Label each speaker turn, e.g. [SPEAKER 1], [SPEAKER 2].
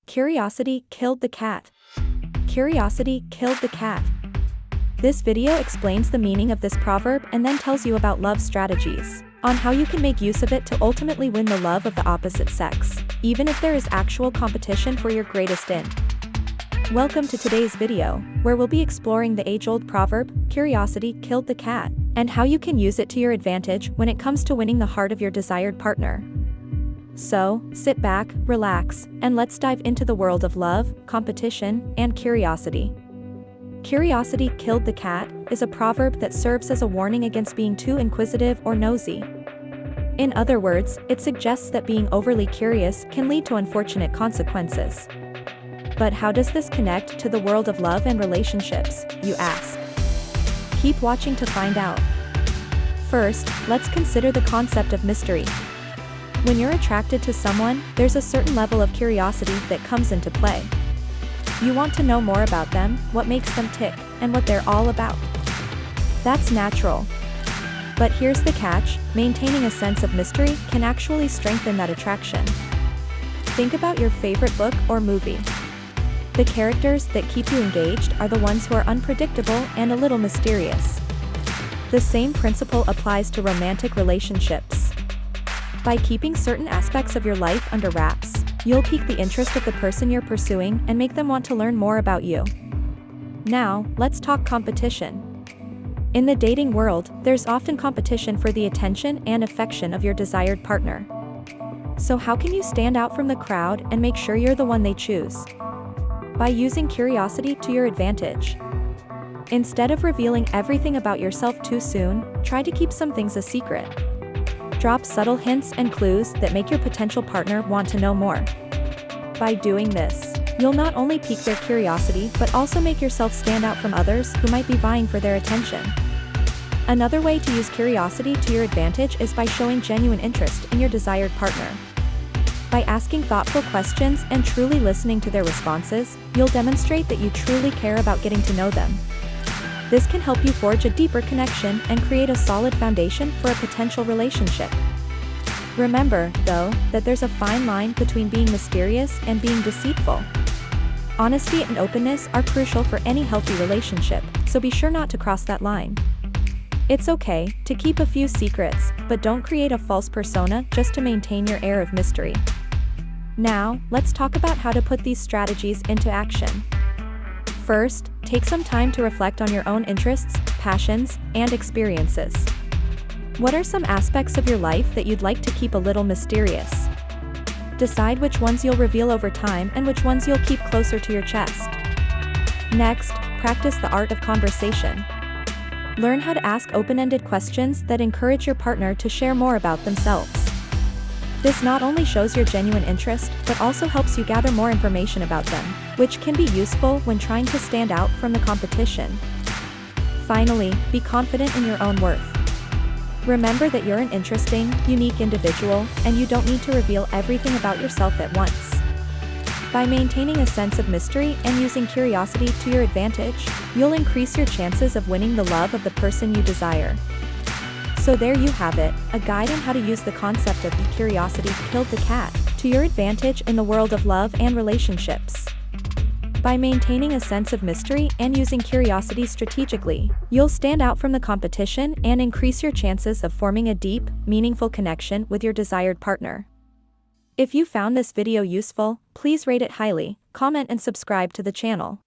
[SPEAKER 1] Curiosity killed the cat. Curiosity killed the cat. This video explains the meaning of this proverb and then tells you about love strategies, on how you can make use of it to ultimately win the love of the opposite sex, even if there is actual competition for your greatest end. Welcome to today's video, where we'll be exploring the age-old proverb, curiosity killed the cat, and how you can use it to your advantage when it comes to winning the heart of your desired partner. So, sit back, relax, and let's dive into the world of love, competition, and curiosity. Curiosity killed the cat is a proverb that serves as a warning against being too inquisitive or nosy. In other words, it suggests that being overly curious can lead to unfortunate consequences. But how does this connect to the world of love and relationships, you ask? Keep watching to find out. First, let's consider the concept of mystery. When you're attracted to someone, there's a certain level of curiosity that comes into play. You want to know more about them, what makes them tick, and what they're all about. That's natural. But here's the catch, maintaining a sense of mystery can actually strengthen that attraction. Think about your favorite book or movie. The characters that keep you engaged are the ones who are unpredictable and a little mysterious. The same principle applies to romantic relationships. By keeping certain aspects of your life under wraps, you'll pique the interest of the person you're pursuing and make them want to learn more about you. Now, let's talk competition. In the dating world, there's often competition for the attention and affection of your desired partner. So how can you stand out from the crowd and make sure you're the one they choose? By using curiosity to your advantage. Instead of revealing everything about yourself too soon, try to keep some things a secret. Drop subtle hints and clues that make your potential partner want to know more. By doing this, you'll not only pique their curiosity but also make yourself stand out from others who might be vying for their attention. Another way to use curiosity to your advantage is by showing genuine interest in your desired partner. By asking thoughtful questions and truly listening to their responses, you'll demonstrate that you truly care about getting to know them. This can help you forge a deeper connection and create a solid foundation for a potential relationship. Remember, though, that there's a fine line between being mysterious and being deceitful. Honesty and openness are crucial for any healthy relationship, so be sure not to cross that line. It's okay to keep a few secrets, but don't create a false persona just to maintain your air of mystery. Now, let's talk about how to put these strategies into action. First, take some time to reflect on your own interests, passions, and experiences. What are some aspects of your life that you'd like to keep a little mysterious? Decide which ones you'll reveal over time and which ones you'll keep closer to your chest. Next, practice the art of conversation. Learn how to ask open-ended questions that encourage your partner to share more about themselves. This not only shows your genuine interest, but also helps you gather more information about them, which can be useful when trying to stand out from the competition. Finally, be confident in your own worth. Remember that you're an interesting, unique individual, and you don't need to reveal everything about yourself at once. By maintaining a sense of mystery and using curiosity to your advantage, you'll increase your chances of winning the love of the person you desire. So there you have it, a guide on how to use the concept of curiosity killed the cat to your advantage in the world of love and relationships. By maintaining a sense of mystery and using curiosity strategically, you'll stand out from the competition and increase your chances of forming a deep, meaningful connection with your desired partner. If you found this video useful, please rate it highly, comment and subscribe to the channel.